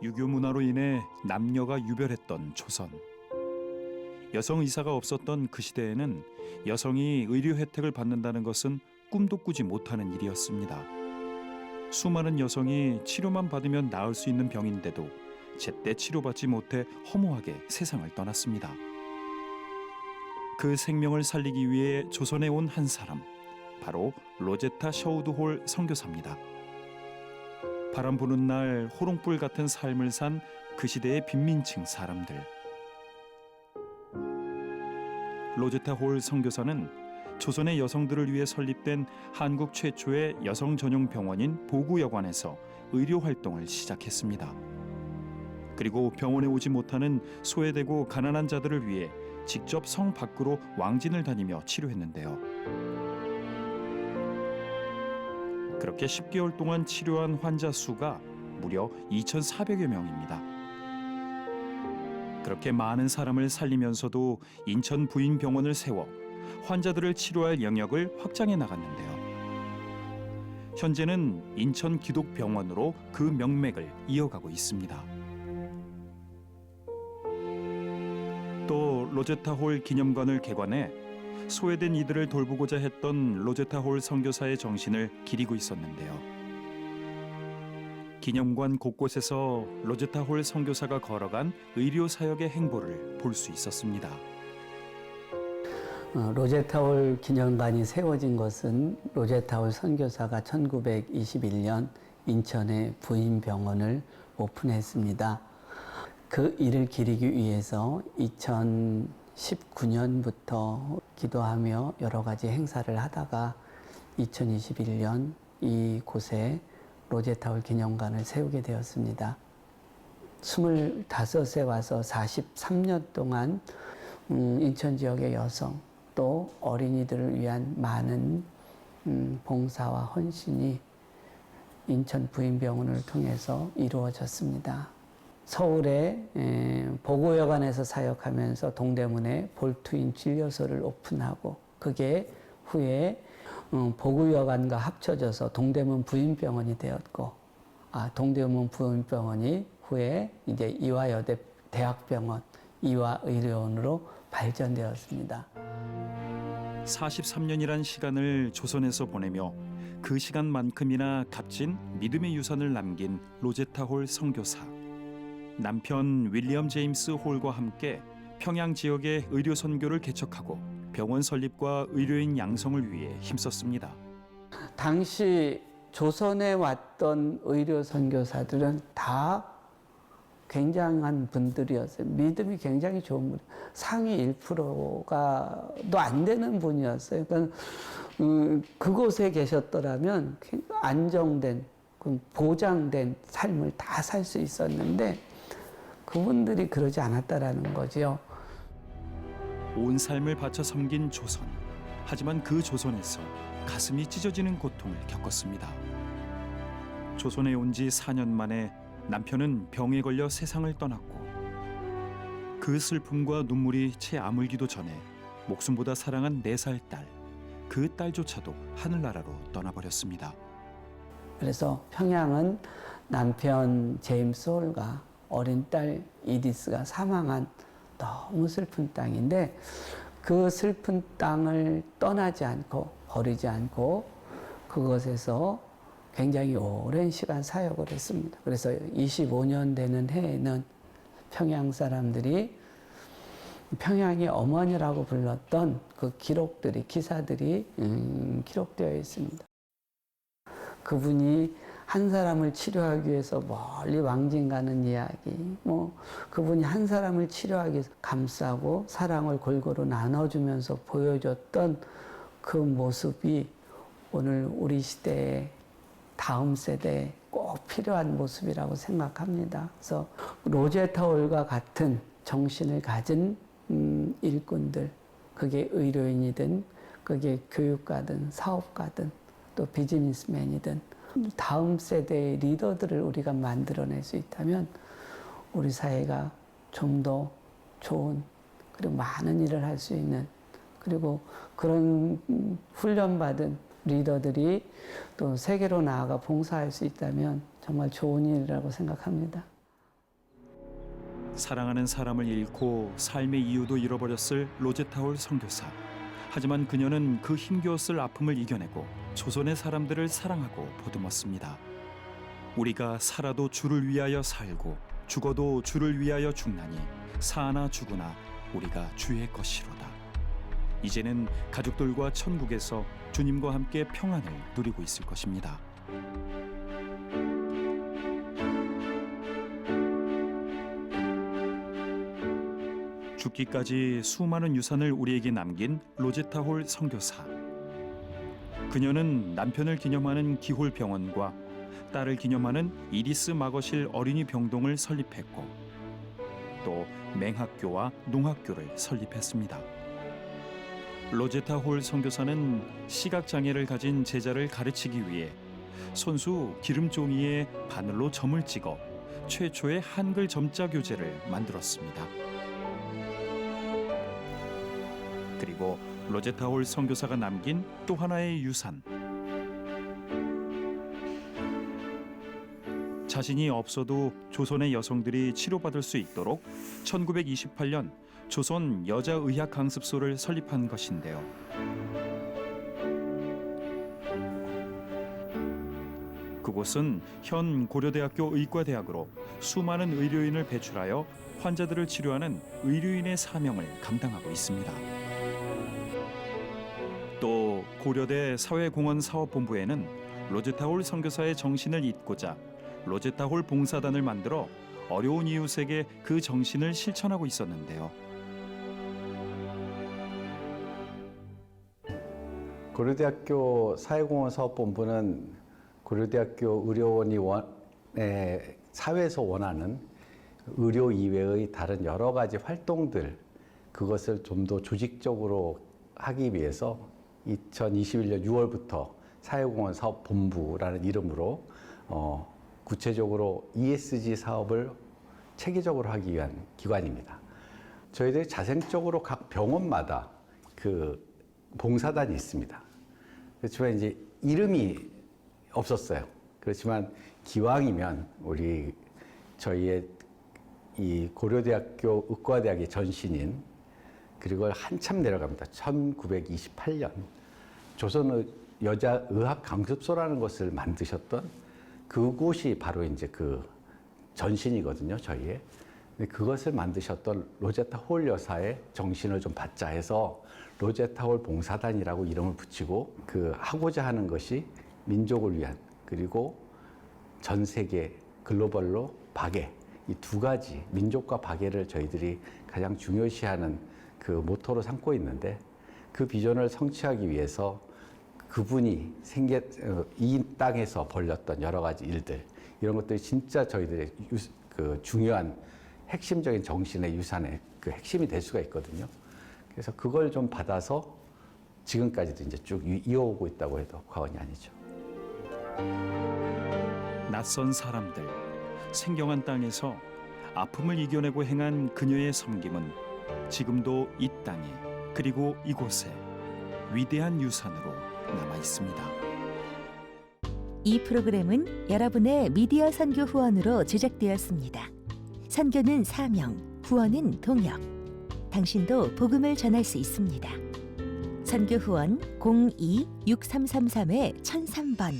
유교 문화로 인해 남녀가 유별했던 조선. 여성 의사가 없었던 그 시대에는 여성이 의료 혜택을 받는다는 것은 꿈도 꾸지 못하는 일이었습니다. 수많은 여성이 치료만 받으면 나을 수 있는 병인데도 제때 치료받지 못해 허무하게 세상을 떠났습니다. 그 생명을 살리기 위해 조선에 온 한 사람, 바로 로제타 셔우드홀 선교사입니다. 바람 부는 날 호롱불 같은 삶을 산 그 시대의 빈민층 사람들. 로제타 홀 선교사는 조선의 여성들을 위해 설립된 한국 최초의 여성 전용 병원인 보구여관에서 의료 활동을 시작했습니다. 그리고 병원에 오지 못하는 소외되고 가난한 자들을 위해 직접 성 밖으로 왕진을 다니며 치료했는데요. 그렇게 10개월 동안 치료한 환자 수가 무려 2,400여 명입니다. 그렇게 많은 사람을 살리면서도 인천 부인병원을 세워 환자들을 치료할 영역을 확장해 나갔는데요. 현재는 인천 기독병원으로 그 명맥을 이어가고 있습니다. 또 로제타 홀 기념관을 개관해 소외된 이들을 돌보고자 했던 로제타 홀 선교사의 정신을 기리고 있었는데요. 기념관 곳곳에서 로제타 홀 선교사가 걸어간 의료 사역의 행보를 볼 수 있었습니다. 로제타 홀 기념관이 세워진 것은 로제타 홀 선교사가 1921년 인천의 부인병원을 오픈했습니다. 그 일을 기리기 위해서 2019년부터 기도하며 여러 가지 행사를 하다가 2021년 이곳에 로제타 홀 기념관을 세우게 되었습니다. 25세 와서 43년 동안 인천 지역의 여성 또 어린이들을 위한 많은 봉사와 헌신이 인천 부인병원을 통해서 이루어졌습니다. 서울의 보고여관에서 사역하면서 동대문에 볼트인 진료소를 오픈하고 그게 후에 보고여관과 합쳐져서 동대문 부인병원이 되었고 동대문 부인병원이 후에 이제 이화여대 대학병원 이화의료원으로 발전되었습니다. 43년이란 시간을 조선에서 보내며 그 시간만큼이나 값진 믿음의 유산을 남긴 로제타 홀 선교사. 남편 윌리엄 제임스 홀과 함께 평양 지역의 의료 선교를 개척하고 병원 설립과 의료인 양성을 위해 힘썼습니다. 당시 조선에 왔던 의료 선교사들은 다 굉장한 분들이었어요. 믿음이 굉장히 좋은 분. 상위 1%가도 안 되는 분이었어요. 그러니까 그곳에 계셨더라면 안정된, 보장된 삶을 다 살 수 있었는데 그분들이 그러지 않았다라는 거죠. 온 삶을 바쳐 섬긴 조선. 하지만 그 조선에서 가슴이 찢어지는 고통을 겪었습니다. 조선에 온 지 4년 만에 남편은 병에 걸려 세상을 떠났고 그 슬픔과 눈물이 채 아물기도 전에 목숨보다 사랑한 4살 딸, 그 딸조차도 하늘나라로 떠나버렸습니다. 그래서 평양은 남편 제임스 홀과 어린 딸 이디스가 사망한 너무 슬픈 땅인데 그 슬픈 땅을 떠나지 않고 버리지 않고 그것에서 굉장히 오랜 시간 사역을 했습니다. 그래서 25년 되는 해에는 평양 사람들이 평양의 어머니라고 불렀던 그 기록들이, 기사들이 기록되어 있습니다. 그분이 한 사람을 치료하기 위해서 멀리 왕진 가는 이야기, 그분이 한 사람을 치료하기 위해서 감싸고 사랑을 골고루 나눠주면서 보여줬던 그 모습이 오늘 우리 시대의 다음 세대에 꼭 필요한 모습이라고 생각합니다. 그래서 로제타 홀과 같은 정신을 가진 일꾼들, 그게 의료인이든 그게 교육가든 사업가든 또 비즈니스맨이든 다음 세대의 리더들을 우리가 만들어낼 수 있다면 우리 사회가 좀 더 좋은 그리고 많은 일을 할 수 있는 그리고 그런 훈련받은 리더들이 또 세계로 나아가 봉사할 수 있다면 정말 좋은 일이라고 생각합니다. 사랑하는 사람을 잃고 삶의 이유도 잃어버렸을 로제타 홀 선교사. 하지만 그녀는 그 힘겨웠을 아픔을 이겨내고 조선의 사람들을 사랑하고 보듬었습니다. 우리가 살아도 주를 위하여 살고 죽어도 주를 위하여 죽나니 사나 죽으나 우리가 주의 것이로다. 이제는 가족들과 천국에서 주님과 함께 평안을 누리고 있을 것입니다. 죽기까지 수많은 유산을 우리에게 남긴 로제타 홀 선교사. 그녀는 남편을 기념하는 기홀 병원과 딸을 기념하는 이리스 마거실 어린이 병동을 설립했고 또 맹학교와 농학교를 설립했습니다. 로제타 홀 선교사는 시각장애를 가진 제자를 가르치기 위해 손수 기름종이에 바늘로 점을 찍어 최초의 한글 점자 교재를 만들었습니다. 그리고 로제타 홀 선교사가 남긴 또 하나의 유산. 자신이 없어도 조선의 여성들이 치료받을 수 있도록 1928년 조선 여자의학강습소를 설립한 것인데요. 그곳은 현 고려대학교 의과대학으로 수많은 의료인을 배출하여 환자들을 치료하는 의료인의 사명을 감당하고 있습니다. 또 고려대 사회공헌 사업본부에는 로제타 홀 선교사의 정신을 잇고자 로제타 홀 봉사단을 만들어 어려운 이웃에게 그 정신을 실천하고 있었는데요. 고려대학교 사회공헌 사업본부는 고려대학교 의료원이 사회에서 원하는 의료 이외의 다른 여러 가지 활동들, 그것을 좀 더 조직적으로 하기 위해서 2021년 6월부터 사회공헌 사업본부라는 이름으로 구체적으로 ESG 사업을 체계적으로 하기 위한 기관입니다. 저희들이 자생적으로 각 병원마다 그 봉사단이 있습니다. 그렇지만 이제 이름이 없었어요. 그렇지만 기왕이면 저희의 이 고려대학교 의과대학의 전신인, 그리고 한참 내려갑니다. 1928년 조선 여자의학강습소라는 것을 만드셨던 그곳이 바로 이제 그 전신이거든요, 저희의. 근데 그것을 만드셨던 로제타 홀 여사의 정신을 좀 받자 해서 로제타 홀 봉사단이라고 이름을 붙이고 그 하고자 하는 것이 민족을 위한, 그리고 전 세계 글로벌로 박애, 이 두 가지 민족과 박애를 저희들이 가장 중요시하는 그 모토로 삼고 있는데, 그 비전을 성취하기 위해서 그분이 이 땅에서 벌였던 여러 가지 일들, 이런 것들이 진짜 저희들의 그 중요한 핵심적인 정신의 유산의 그 핵심이 될 수가 있거든요. 그래서 그걸 좀 받아서 지금까지도 이제 쭉 이어오고 있다고 해도 과언이 아니죠. 낯선 사람들, 생경한 땅에서 아픔을 이겨내고 행한 그녀의 섬김은 지금도 이 땅에, 그리고 이곳에 위대한 유산으로 남아 있습니다. 이 프로그램은 여러분의 미디어 선교 후원으로 제작되었습니다. 선교는 사명, 후원은 동역. 당신도 복음을 전할 수 있습니다. 선교 후원 02-6333-1003번.